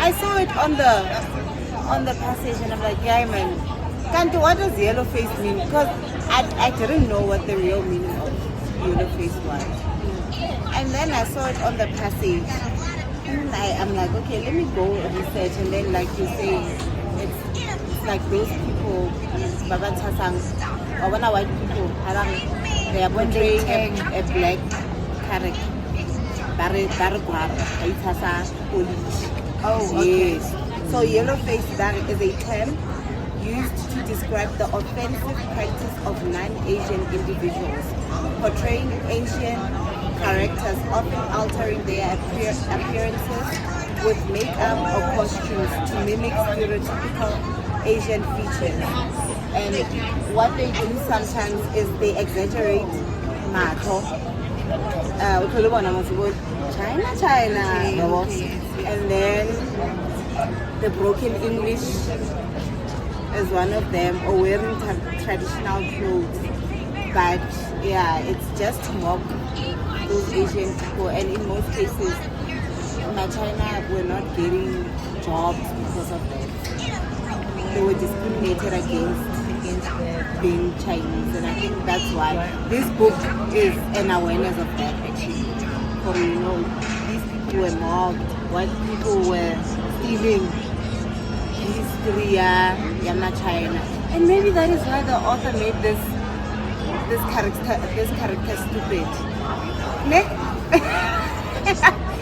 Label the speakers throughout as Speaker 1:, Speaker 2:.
Speaker 1: I saw it on the passage, and I'm like, yeah, man. Kanti, what does Yellowface mean? Because I didn't know what the real meaning of Yellowface was. And then I saw it on the passage. And I'm like, okay, let me go research. And then, like you say, it's like those people, Baba Tasang, or when white people, they are portraying a black character.
Speaker 2: Oh, okay.
Speaker 1: Yes. So Yellowface is a term used to describe the offensive practice of non-Asian individuals, portraying Asian characters, often altering their appearances with makeup or costumes to mimic stereotypical Asian features. And what they do sometimes is they exaggerate mato. China. And then the broken English is one of them, or wearing traditional clothes. But yeah, it's just to mock those Asian people, and in most cases, China were not getting jobs because of that. They were discriminated against being Chinese, and I think that's why this book is an awareness of that actually. For these people were mocked, white people were stealing history, China, and maybe that is why the author made this character stupid.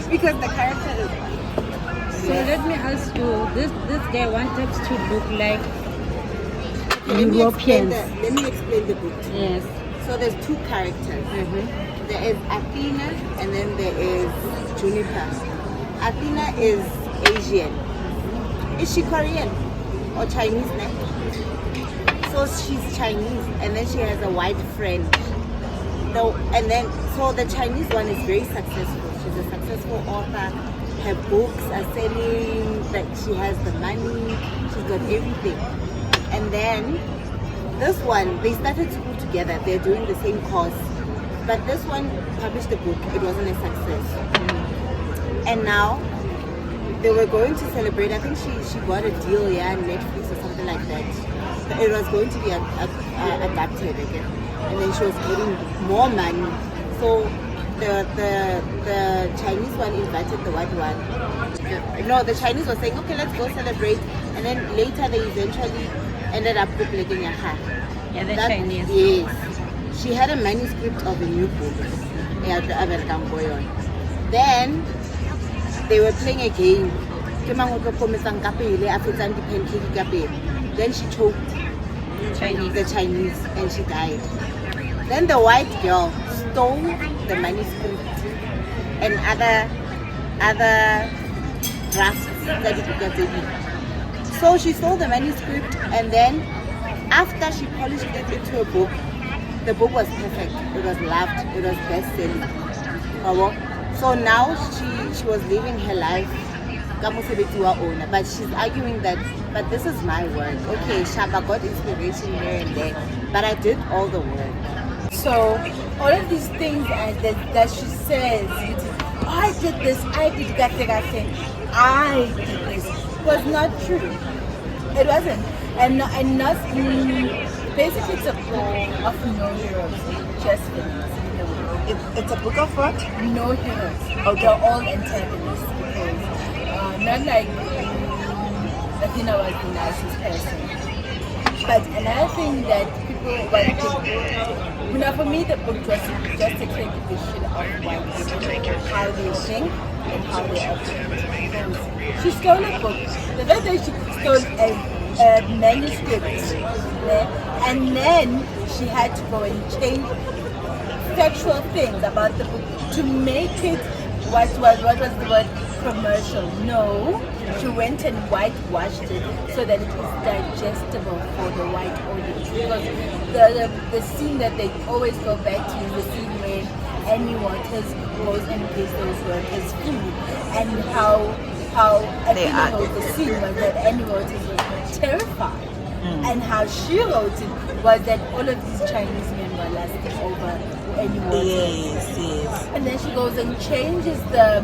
Speaker 1: Because the character is white.
Speaker 3: So let me ask you, this guy wanted to look like
Speaker 1: Europeans.
Speaker 3: Europeans.
Speaker 1: Let me explain the book.
Speaker 3: Yes.
Speaker 1: So there's two characters.
Speaker 3: Mm-hmm.
Speaker 1: There is Athena and then there is Junipher. Athena is Asian. Is she Korean or Chinese? So she's Chinese, and then she has a white friend. So the Chinese one is very successful. She's a successful author. Her books are selling. Like, she has the money. She's got everything. And then this one, they started school together. They're doing the same course. But this one published a book. It wasn't a success. And now they were going to celebrate. I think she got a deal, Netflix or something like that. It was going to be adapted again. And then she was getting more money. So the Chinese one invited the white one. No, the Chinese was saying, okay, let's go celebrate. And then later they eventually ended up bootlegging her.
Speaker 3: Yeah, the Chinese.
Speaker 1: Yes. She had a manuscript of a new book. Then they were playing a game. Then she choked the Chinese and she died. Then the white girl stole the manuscript and other drafts that it got. So she stole the manuscript, and then after she polished it into a book, the book was perfect. It was loved. It was best-selling. So now she was living her life, but she's arguing that, but this is my work. Okay, Shaba got inspiration here and there, but I did all the work.
Speaker 2: So all of these things that she says, I did this, I did that, I did this, was not true. It wasn't. And not basically it's a book of no heroes, just villains.
Speaker 1: It's a book of what?
Speaker 2: No heroes. Okay. They're all antagonists. Not like Athena was the nicest person. But another thing that people for me the book was just a clear depiction of white people, how they think and how they act. She stole a book. The fact that she stole a manuscript, and then she had to go and change factual things about the book to make it what was the word, commercial. No, she went and whitewashed it so that it was digestible for the white audience. Because the scene that they always go back to is the scene where Annie Waters goes and gives those workers food, and how Athena wrote the scene was that Annie Waters was terrified, and how she wrote it was that all of these Chinese men were lusting over Annie Waters.
Speaker 1: Yes.
Speaker 2: And then she goes and changes the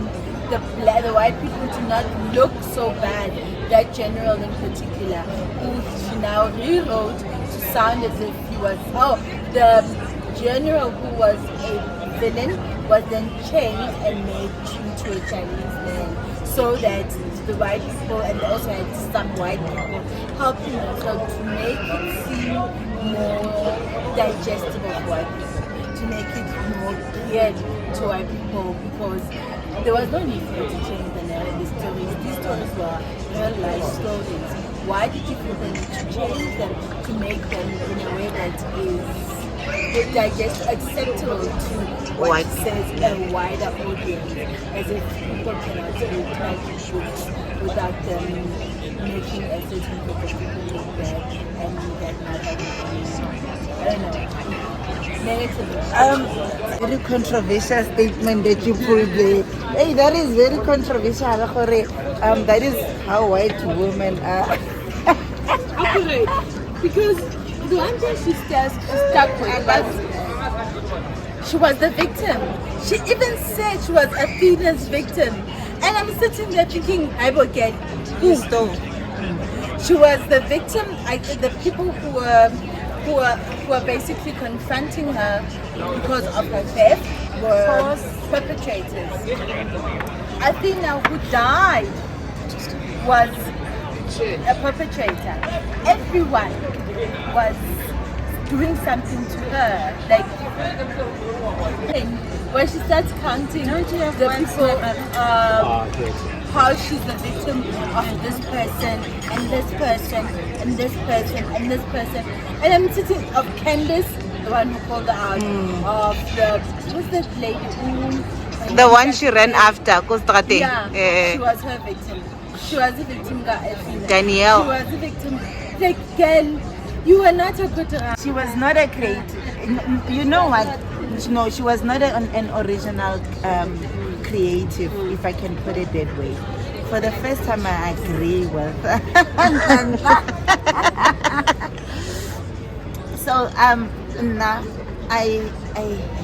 Speaker 2: the white people to not look so bad, that general in particular, who she now rewrote to sound as if he was, the general who was a villain was then changed and made into a Chinese man, so that the white people, and they also had some white people helping them, so to make it seem more digestible for white people, to make it more clear to white people, because there was no need for you to change the narrative stories. These stories were real life stories. Why did you feel the need to change them to make them in a way that is acceptable to what says a wider audience, as if people cannot read tragic books without them making a certain group of people look bad and that not I don't know. Negative.
Speaker 4: Very controversial statement that you pulled there. Hey, that is very controversial. That is how white women are.
Speaker 2: Accurate. Because the one thing she stuck with was she was the victim. She even said she was Athena's victim. And I'm sitting there thinking, I will get who? She was the victim. The people who were basically confronting her because of her theft were perpetrators. Athena, who died, was a perpetrator. Everyone was doing something to her. Like when she starts counting the people, how she's the victim of this person and this person and this person and this person, and I'm sitting of Candice, the one who called her out, of what's that lady?
Speaker 4: The one she ran after, Kostrate.
Speaker 2: Yeah, she was her victim. She was the victim,
Speaker 4: Danielle.
Speaker 2: She was the victim. Like, girl, you were not a good writer.
Speaker 4: She was not a creative. You know what? No, she was not an original creative, if I can put it that way. For the first time, I agree with. So, nah, I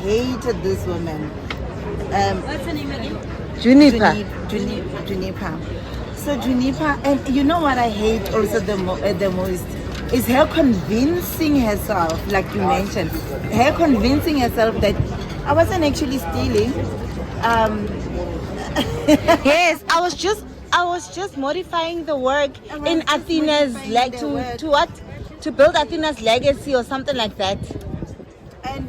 Speaker 4: hated this woman.
Speaker 3: What's her name again?
Speaker 4: Junipher. So Junipher, and you know what I hate also the most is her convincing herself, like you mentioned, her convincing herself that I wasn't actually stealing. Yes, I was just modifying the work in Athena's to what? To build Athena's legacy or something like that. And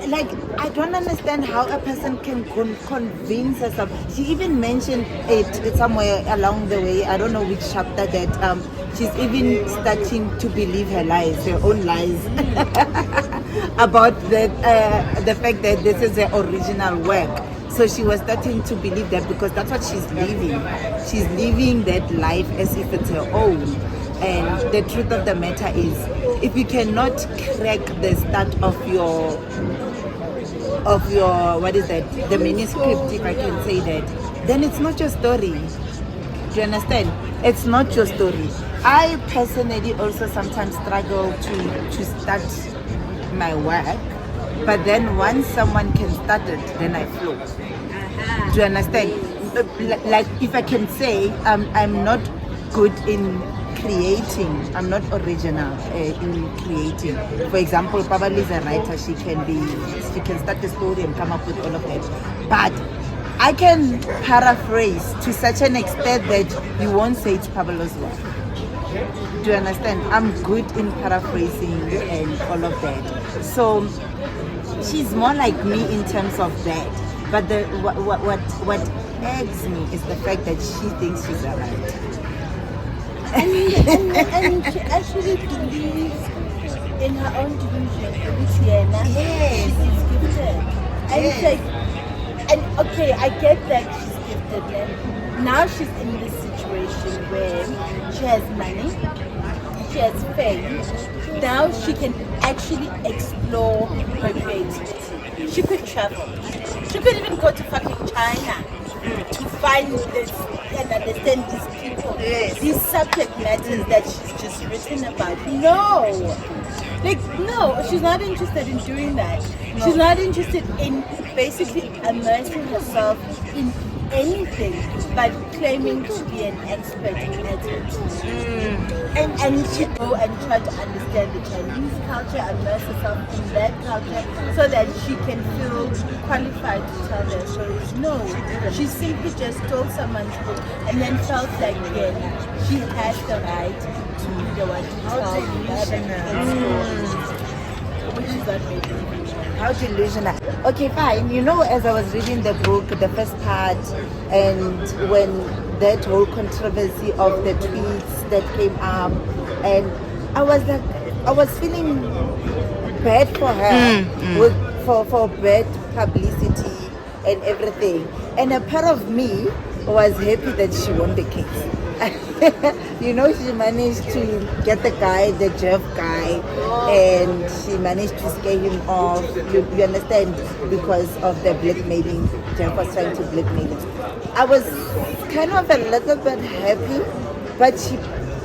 Speaker 4: like, I don't understand how a person can convince herself. She even mentioned it somewhere along the way. I don't know which chapter that she's even starting to believe her lies, her own lies, about the fact that this is her original work. So she was starting to believe that because that's what she's living. She's living that life as if it's her own. And the truth of the matter is, if you cannot crack the start of your what is that, the manuscript, if I can say that, then it's not your story. Do you understand? It's not your story. I personally also sometimes struggle to start my work, but then once someone can start it, then I flow. Do you understand? Like, if I can say, I'm not good in creating. I'm not original in creating. For example, Pablo is a writer. She can start a story and come up with all of that. But I can paraphrase to such an extent that you won't say it's Pablo's work. Do you understand? I'm good in paraphrasing and all of that. So she's more like me in terms of that. But what eggs me is the fact that she thinks she's a writer.
Speaker 2: and she actually believes in her own delusion. Yes, she's gifted. And it's like, and okay, I get that she's gifted. And now she's in this situation where she has money, she has fame. Now she can actually explore her creativity. She could travel. She could even go to fucking China to find this and understand these people, these subject matters that she's just written about. No, Like, no, she's not interested in doing that. She's not interested in basically immersing herself in anything but claiming to be an expert at it. And she go and try to understand the Chinese culture, immerse herself in that culture so that she can feel qualified to tell their stories. No, she simply just told someone's book and then felt like, yeah, she has the right to be the one to tell the stories. Which is what made me
Speaker 4: How delusional. Okay, fine. You know, as I was reading the book, the first part, and when that whole controversy of the tweets that came up, and I was like, I was feeling bad for her for bad publicity and everything. And a part of me was happy that she won the case. You know, she managed to get the guy, the Jeff guy, and she managed to scare him off. You understand? Because of the blackmailing. Jeff was trying to blackmail him. I was kind of a little bit happy, but she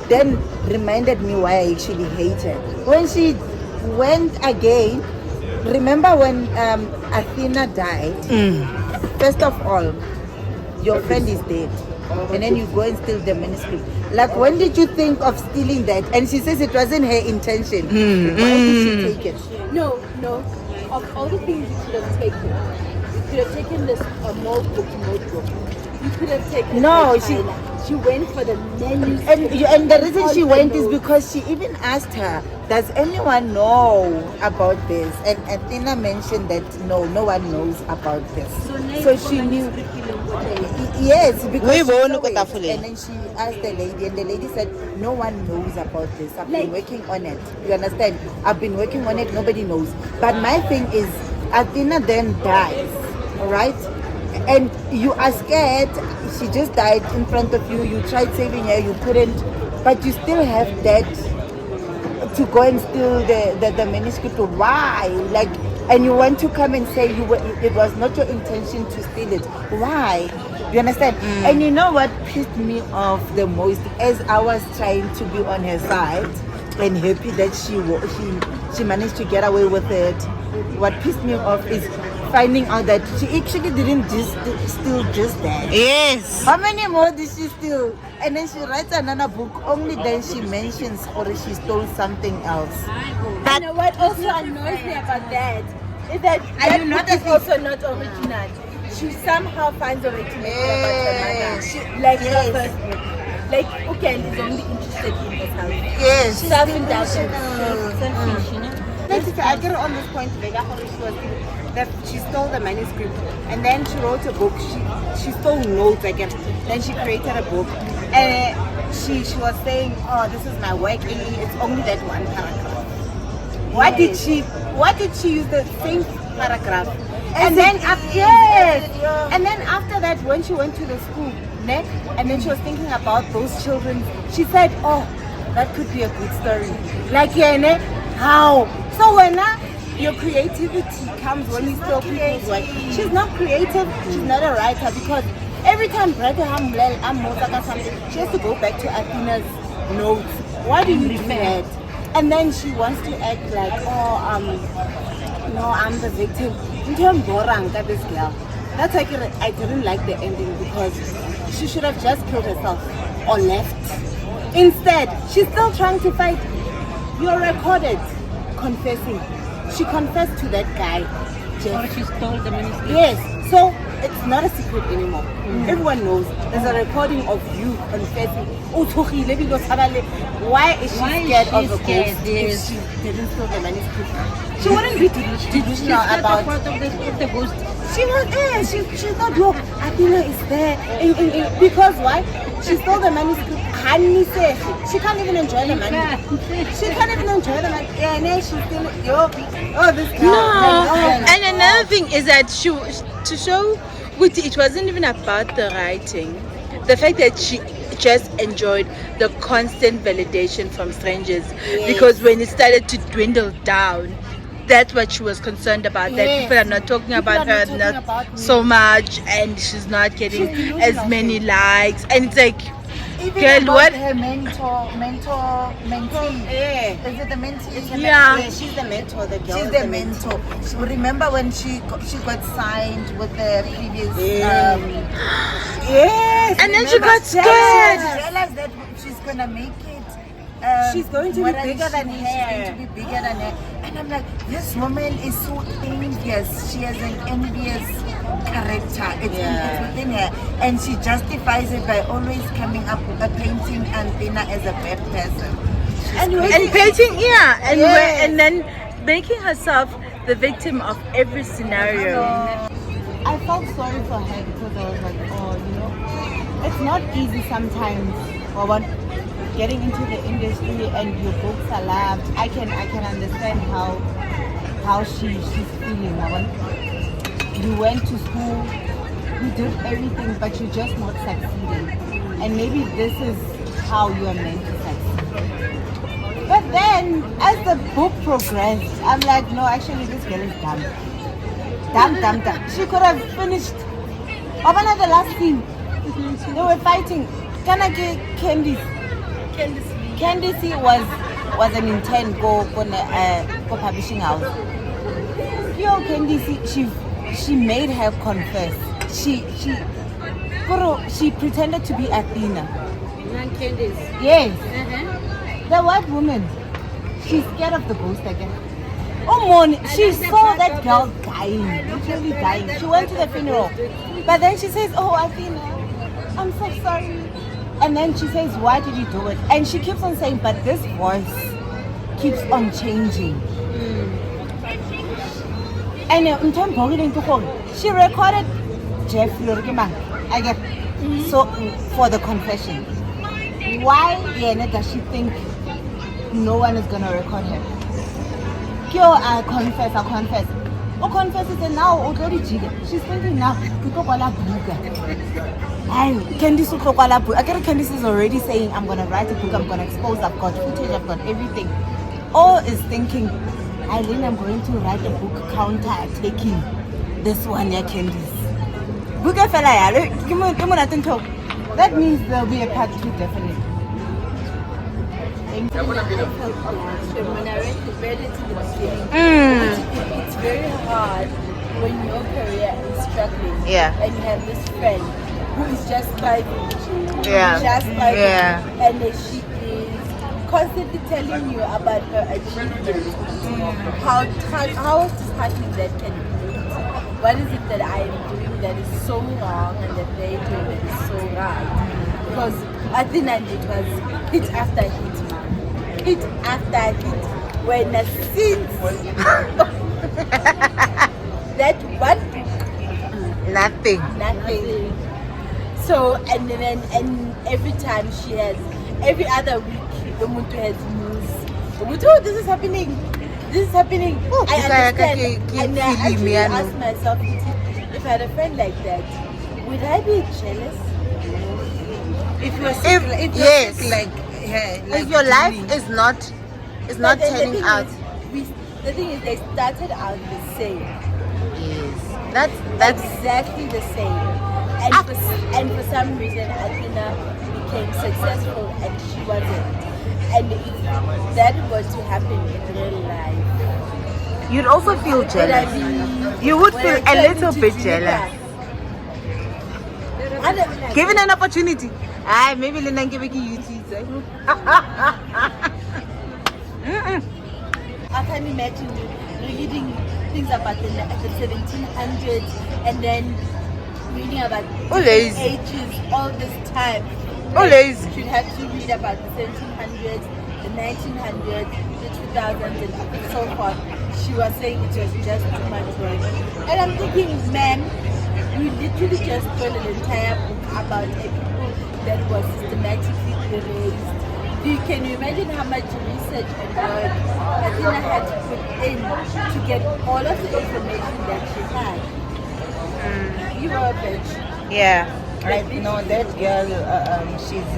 Speaker 4: then reminded me why I actually hate her. When she went again, remember when Athena died? First of all, your friend is dead. And then you go and steal the manuscript. Like, when did you think of stealing that? And she says it wasn't her intention. Why did she take it?
Speaker 2: No. Of all the things you could have taken, you could have taken this notebook. You could have taken.
Speaker 4: No,
Speaker 2: she went for the manuscript.
Speaker 4: And the reason she went is because she even asked her, does anyone know about this? And Athena mentioned that no one knows about this. So she knew. Yes, because she saw it. And then she asked the lady, and the lady said, no one knows about this. I've been working on it. You understand? I've been working on it. Nobody knows. But my thing is, Athena then dies, all right? And you are scared. She just died in front of you. You tried saving her. You couldn't. But you still have that to go and steal the manuscript. Why? Like, and you want to come and say it was not your intention to steal it. Why? You understand? And you know what pissed me off the most, as I was trying to be on her side and happy that she managed to get away with it. What pissed me off is finding out that she actually didn't just steal just that.
Speaker 1: Yes.
Speaker 4: How many more did she steal? And then she writes another book, only then she mentions or she stole something else.
Speaker 2: You know what also annoys me about that is that book is also not original. She somehow finds originality about her mother. Like her first book. Like, okay, and is only interested in herself.
Speaker 4: Yes.
Speaker 2: Selfish, you know?
Speaker 1: I get on this point that she stole the manuscript and then she wrote a book. She stole notes again. Then she created a book and she was saying, oh, this is my work. It's only that one paragraph. Why did she use the same paragraph? And then after that, when she went to the school, and then she was thinking about those children, she said, oh, that could be a good story. Like, how? So when your creativity comes when you still people's work, she's not creative, she's not a writer, because every time I'm something, she has to go back to Athena's notes. Why do you do that? And then she wants to act like, no, I'm the victim. This girl. That's like I didn't like the ending, because she should have just killed herself or left. Instead, she's still trying to fight. You're recorded confessing. She confessed to that guy, Jeff.
Speaker 3: She stole the manuscript.
Speaker 1: Yes, so it's not a secret anymore. Everyone knows. There's a recording of you confessing. Why is she scared of the ghost if she didn't steal the manuscript? She wouldn't be delusional about
Speaker 3: the ghost.
Speaker 1: She was she thought, look, Athena is there. Because why? She stole the manuscript. She can't even enjoy the manuscript. She can't even enjoy the manuscript. Yeah, she's still, this girl.
Speaker 2: No. And another thing is that to show it wasn't even about the writing. The fact that she just enjoyed the constant validation from strangers. Yes. Because when it started to dwindle down, that's what she was concerned about. Yes. That people are not talking about her so much, and she's not getting as many likes. And it's like, Even
Speaker 4: Girl,
Speaker 2: about
Speaker 4: what?
Speaker 2: her mentee.
Speaker 1: Yeah.
Speaker 2: Is it the mentee?
Speaker 4: Yeah.
Speaker 1: Yeah, she's the mentor. The girl
Speaker 2: She's
Speaker 1: is
Speaker 2: the mentor. She, remember when she got signed with the previous
Speaker 1: Yeah. Yes.
Speaker 4: And then she
Speaker 2: remember?
Speaker 4: got scared.
Speaker 2: She realized that she's gonna make it.
Speaker 1: She's going to be
Speaker 2: more
Speaker 1: bigger than
Speaker 2: she's
Speaker 1: her.
Speaker 2: going to be bigger than her. And I'm like, this woman is so envious. She has an envious character. It's within her. And she justifies it by always coming up with painting Athena as a bad person.
Speaker 4: And painting, and then making herself the victim of every scenario.
Speaker 1: I felt sorry for her because I was like, oh, you know, it's not easy sometimes. Well, when getting into the industry and your books are loved, I can understand how she's feeling. When you went to school, you did everything, but you're just not succeeding. And maybe this is how you are meant to succeed. But then, as the book progressed, I'm like, no, actually, this girl is dumb. Dumb. She could have finished. Open at the last scene. They were fighting. Kanake Candice was an intern go publishing house. Yo, Candice, she made her confess. She pretended to be Athena.
Speaker 3: Candice.
Speaker 1: Yes. The white woman. She's scared of the ghost again. Oh, morning. She saw that girl dying, literally dying. She went to the funeral. But then she says, oh, Athena, I'm so sorry. And then she says, why did you do it? And she keeps on saying, but this voice keeps on changing. And she recorded Jeff Lurgima, I get so for the confession. Why does she think no one is gonna record her? I'll confess. Oh, confess is now she's thinking now. Candice is already saying, I'm gonna write a book, I'm gonna expose, I've got footage, I've got everything. Or is thinking, Eileen, I'm going to write a book counter-attacking this one, yeah, Candice. That means there'll be a part 2, definitely.
Speaker 2: When I read it in the beginning, it's very hard when your career is struggling and you have this friend who is just thriving, and she is constantly telling you about her achievements, how disheartening that can be. What is it that I am doing that is so wrong and that they do that is so right? Because Athena, it was hit after hit, man. Hit after hit. When since that one nothing. So and every time she has, every other week the Mutu has news. Oh, this is happening. I understand. And I actually ask myself, if I had a friend like that, would I be jealous?
Speaker 4: If your life is not turning out.
Speaker 2: The thing is, they started out the same.
Speaker 4: Yes, that's
Speaker 2: exactly the same. And for some reason, Athena became successful and she wasn't. And if that was to happen in real life,
Speaker 4: you'd also feel jealous. You would feel a little bit jealous. Given an opportunity. Maybe Lena give you
Speaker 2: I can imagine reading things about the 1700s and then reading about
Speaker 4: Always.
Speaker 2: ages all this time.
Speaker 4: Always.
Speaker 2: You'd have to read about the 1700s, the 1900s, the 2000s, and so forth. She was saying it was just too much work. And I'm thinking, ma'am, you literally just wrote an entire book about a people that was systematically erased. Can you imagine how much research and work Athena had to put in to get all of the information that she had? You were a bitch.
Speaker 4: Yeah.
Speaker 2: Like,
Speaker 4: no, that girl, she's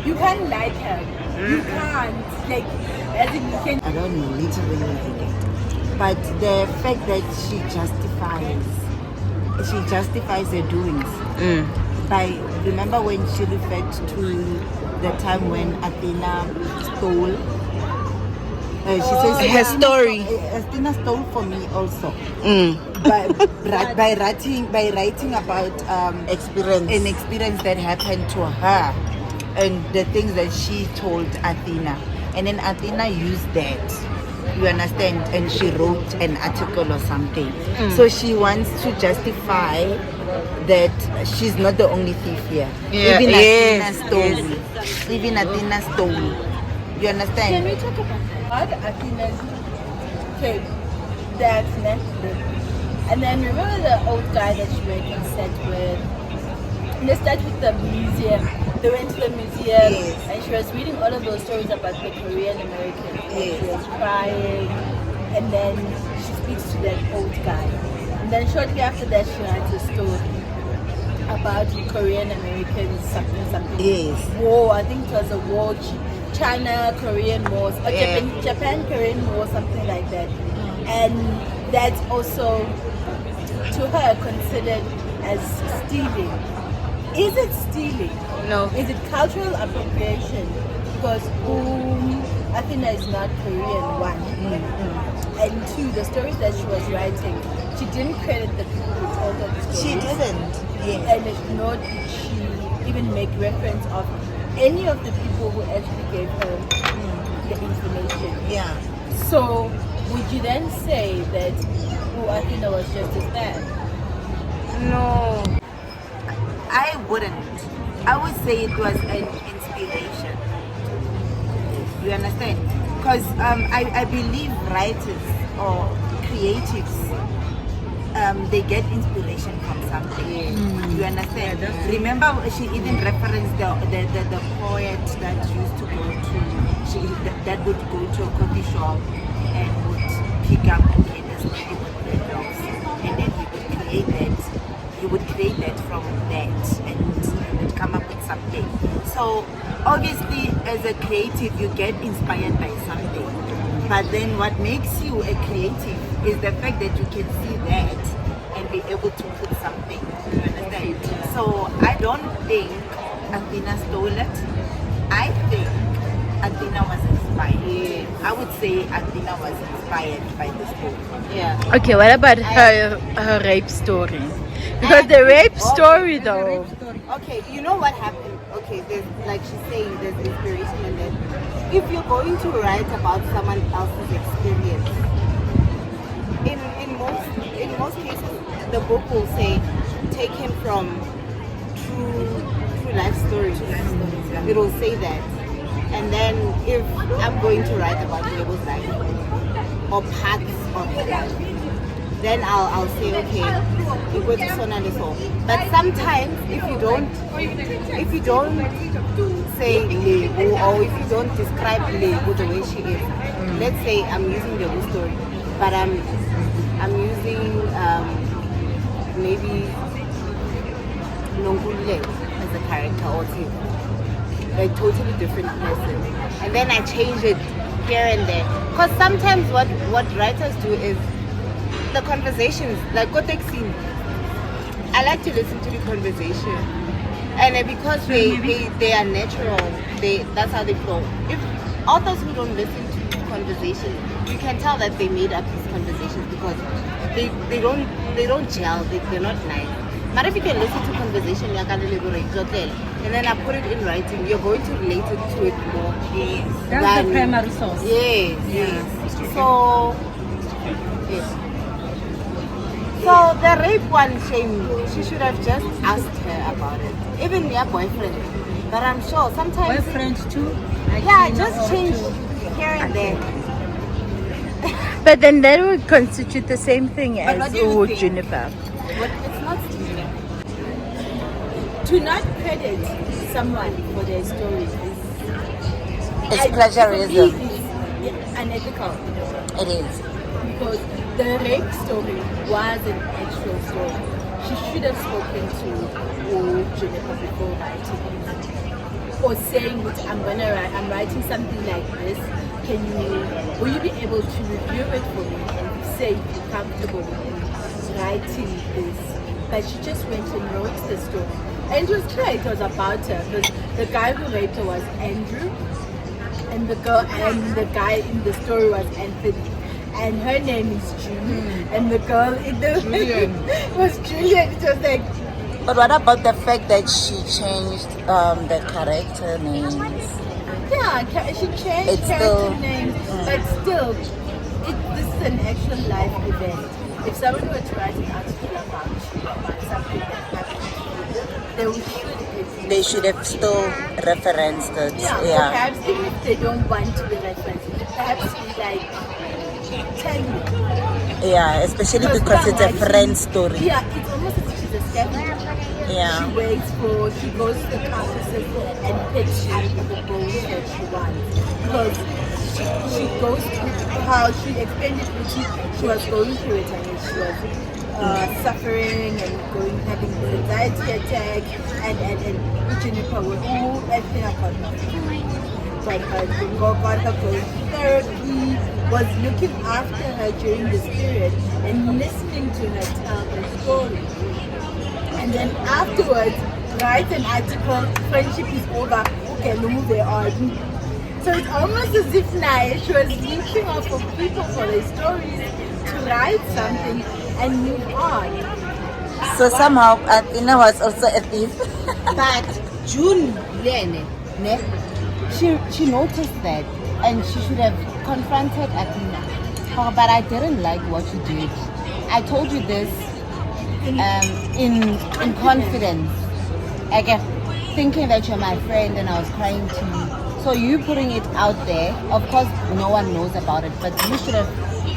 Speaker 2: you can't like her. You can't. Like, as in you can.
Speaker 1: I don't know, literally hate. But the fact that she justifies her doings.
Speaker 4: remember when she referred to the time when Athena stole. She says
Speaker 5: Her story.
Speaker 4: Athena stole for me also.
Speaker 5: Mm.
Speaker 4: by writing about an experience that happened to her and the things that she told Athena, and then Athena used that, you understand, and she wrote an article or something. So she wants to justify that she's not the only thief here.
Speaker 5: Yeah,
Speaker 4: Even
Speaker 5: yes,
Speaker 4: Athena stole. Even Athena stole. You understand?
Speaker 2: Can we talk about Athena's cake that nested? And then remember the old guy that she went and sat with? And they started with the museum. They went to the museum and she was reading all of those stories about the Korean Americans. And she was crying. And then she speaks to that old guy. And then shortly after that she writes a story about Korean Americans, something.
Speaker 4: Yes.
Speaker 2: War, I think it was a war. China, Korean wars, or Japan, Korean war, something like that. And that's also, to her, considered as stealing. Is it stealing?
Speaker 5: No.
Speaker 2: Is it cultural appropriation? Because Athena is not Korean, one. And two, the stories that she was writing, she didn't credit the people who told her the stories.
Speaker 4: She didn't. Yes.
Speaker 2: And nor did she even make reference of any of the people who actually gave her the information.
Speaker 4: Yeah.
Speaker 2: So would you then say that Athena was just as bad?
Speaker 5: No.
Speaker 4: I wouldn't. I would say it was an inspiration. You understand? Because I believe writers or creatives, they get inspiration from something. You understand? Remember, she even referenced the poet that used to go to, that would go to a coffee shop and would pick up, okay, this lady with red dogs, and then he would create that from that and would come up with something. So obviously, as a creative, you get inspired by something. But then what makes you a creative is the fact that you can see that and be able to put something. You understand? So I don't think Athena stole it. I think Athena was inspired. I would say Athena was inspired by the story.
Speaker 1: Yeah.
Speaker 5: Okay, what about her rape story? Because the rape story though.
Speaker 1: Okay, you know what happened? Okay, there's, like she's saying, there's inspiration in that. If you're going to write about someone else's experience, in most cases, the book will say taken from true life stories. It will say that. And then if I'm going to write about Label's life or parts of her life, then I'll say, okay, you go to so and so. But sometimes if you don't say Lebu, or if you don't describe Lebu the way she is, let's say I'm using the whole story, but I'm using maybe Nongule as a character or two, like totally different person, and then I change it here and there. Because sometimes what writers do is the conversations, like scene. I like to listen to the conversation, and because they are natural, that's how they flow. If authors who don't listen to conversations, you can tell that they made up these conversations because they don't gel, they're not nice. But if you can listen to conversation, and then I put it in writing, you're going to relate it to it more.
Speaker 4: Yes.
Speaker 3: That's the primary source.
Speaker 1: Yes, yes. So, yes. So the rape one, shame, she should have just asked her about it. Even your boyfriend. But I'm sure sometimes...
Speaker 3: Boyfriend too?
Speaker 1: Yeah, just change here and there.
Speaker 5: But then that would constitute the same thing
Speaker 1: But
Speaker 5: as
Speaker 1: what do you think?
Speaker 5: Junipher.
Speaker 1: But it's not stealing.
Speaker 2: To not credit someone for their stories
Speaker 4: It's plagiarism.
Speaker 2: is unethical.
Speaker 4: It is.
Speaker 2: Because the rape story was an actual story. She should have spoken to Junipher before writing it. Or saying, which I'm writing something like this. Will you be able to review it for me and say if you're comfortable with me writing this? But she just went and wrote the story. And it was clear it was about her because the guy who raped her was Andrew, and the guy in the story was Anthony, and her name is June, and the girl in the was Julian. It was like,
Speaker 4: But what about the fact that she changed the character names?
Speaker 2: yeah, she changed
Speaker 4: It's
Speaker 2: character
Speaker 4: still-
Speaker 2: names, but still, this is an actual life event. If someone were to write an article about something that happened,
Speaker 4: They should have still referenced it.
Speaker 2: yeah, or perhaps even if they don't want to be referenced, perhaps like tell you.
Speaker 4: Yeah, especially because it's a friend story.
Speaker 2: Yeah, it's almost as if she's a scavenger.
Speaker 4: Yeah.
Speaker 2: She waits she goes to the campuses and picks up the bones that she wants. Because she goes through how she explained it to me. She was going through it and she was suffering and having anxiety attack and Junipher was everything got her going to therapy, was looking after her during this period and listening to her tell her story. And then afterwards, write an article, friendship is over, okay, move on. So it's almost as if now she was looking out for people for their stories to write something and move on.
Speaker 4: So somehow Athena was also a thief.
Speaker 1: But June, she noticed that and she should have confronted Athena. Oh, but I didn't like what you did. I told you this in confidence. Like thinking that you're my friend and I was crying to you. So you putting it out there, of course no one knows about it, but you should have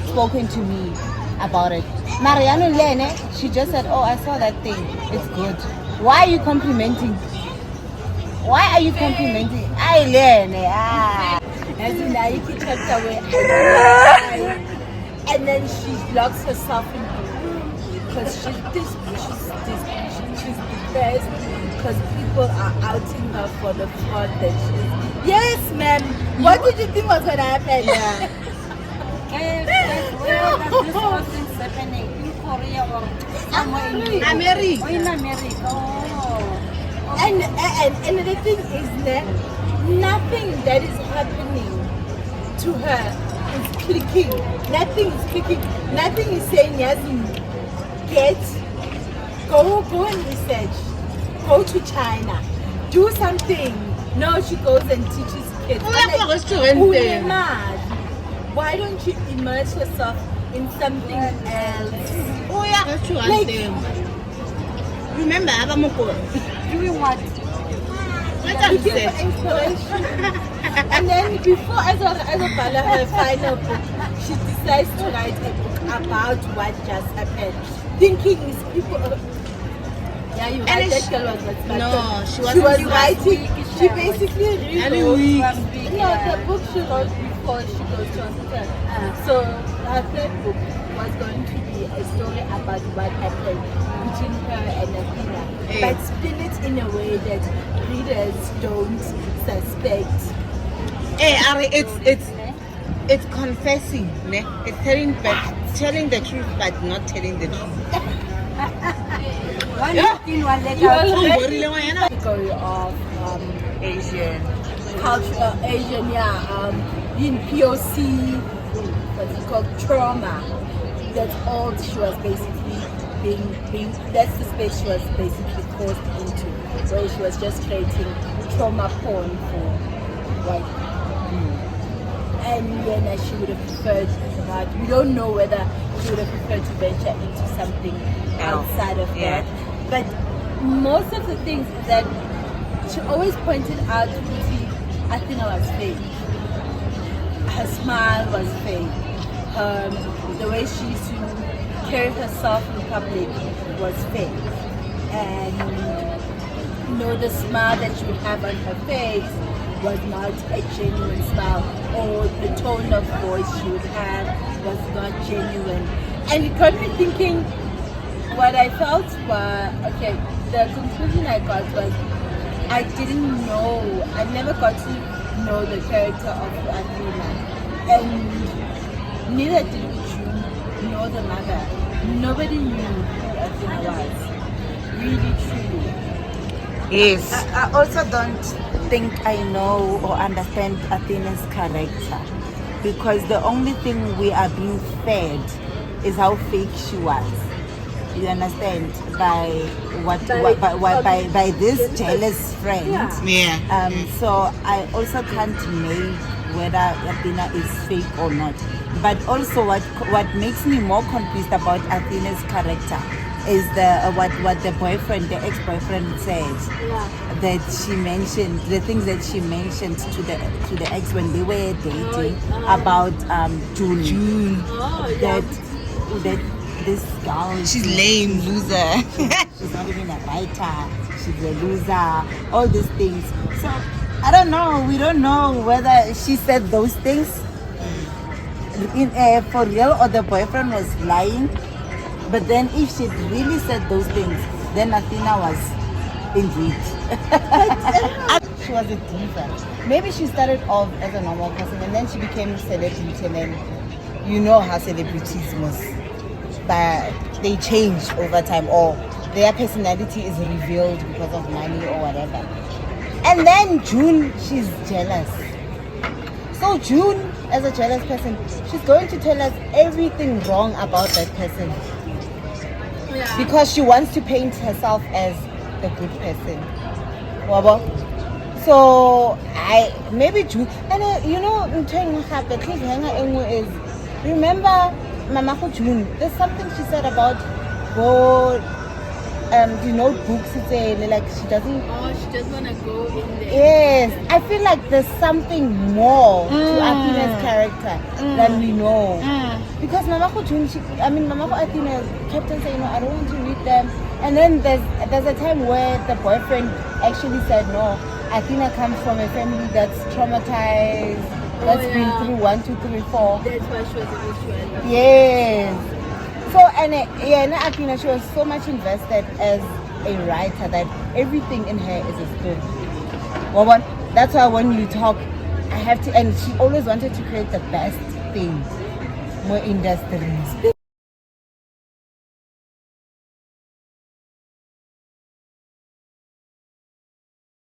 Speaker 1: spoken to me about it. Mariano Lene, she just said, oh, I saw that thing. It's good. Why are you complimenting? Why are you complimenting? I Lene.
Speaker 2: As in Naiki tucked away and then she locks herself in her room because she's depressed because people are outing her for the fraud that she's. Yes, ma'am. What did you think was going to happen?
Speaker 3: Where does this whole thing happening? In Korea or somewhere in
Speaker 1: America.
Speaker 3: Oh, in America. Oh.
Speaker 2: And the thing is that nothing that is happening to her is clicking. Nothing is clicking. Nothing is saying yes. Go and research. Go to China. Do something. No, she goes and teaches kids. Why don't you immerse yourself in something else?
Speaker 1: Oh yeah, that's true.
Speaker 2: Like,
Speaker 1: Remember,
Speaker 3: Doing what?
Speaker 2: looking for inspiration. And then before Azabala her final book, she decides to write a book about what just happened. Thinking is people. Yeah, you right. That girl was not smart.
Speaker 1: No, she
Speaker 2: was
Speaker 1: wasn't
Speaker 2: writing. She basically rewrote.
Speaker 1: week.
Speaker 2: No, the book she wrote before she goes to hospital. So her third book was going to be a story about what happened between her and Athena, but spin it in a way that readers don't suspect.
Speaker 1: Hey, Ari, it's confessing, ne? It's telling the truth but not telling the truth.
Speaker 3: One in one leg
Speaker 2: You
Speaker 3: out.
Speaker 2: already category of
Speaker 4: Asian.
Speaker 2: culture, Asian, in POC, what's it called, trauma. That's all she was basically being. That's the space she was basically forced into. So she was just creating trauma porn for white people. And then she would have preferred that. We don't know whether she would have preferred to venture into something outside of that. But most of the things that she always pointed out to see Athena was fake. Her smile was fake. The way she used to carry herself in public was fake. And the smile that she would have on her face was not a genuine smile, or the tone of voice she would have was not genuine. And it got me thinking, what I felt was, the conclusion I got was, I didn't know, I never got to know the character of Athena. And neither did you know the mother. Nobody knew who Athena was. Really, truly.
Speaker 5: Yes.
Speaker 4: I also don't think I know or understand Athena's character, because the only thing we are being fed is how fake she was. You understand? By this jealous friend.
Speaker 5: Yeah.
Speaker 4: So I also can't make whether Athena is fake or not. But also what makes me more confused about Athena's character is what the boyfriend, the ex-boyfriend says. That she mentioned, the things that she mentioned to the ex when they were dating about June. That this girl,
Speaker 5: She's lame, loser.
Speaker 4: she's not even a writer, she's a loser, all these things. So I don't know, we don't know whether she said those things for real or the boyfriend was lying. But then if she really said those things, then Athena was indeed. She was a diva. Maybe she started off as a normal person and then she became a celebrity, and then you know how celebrities must, but they change over time, or their personality is revealed because of money or whatever. And then June, she's jealous. So June, as a jealous person, she's going to tell us everything wrong about that person. Because she wants to paint herself as the good person. Wabo? So maybe June, and you know, is, remember Mama June, there's something she said about the notebooks, like she doesn't.
Speaker 2: Oh, she doesn't want to go in there.
Speaker 4: Yes, I feel like there's something more to Athena's character than we know. Because Mama June, Mama Athena kept on saying, no, I don't want to read them. And then there's a time where the boyfriend actually said, no, Athena comes from a family that's traumatized, that's been through 1, 2, 3, 4.
Speaker 2: That's why she was a visual.
Speaker 4: Yes. So, Athena, she was so much invested as a writer that everything in her is a story. Well, that's why when you talk, I have to, and she always wanted to create the best thing, more industries.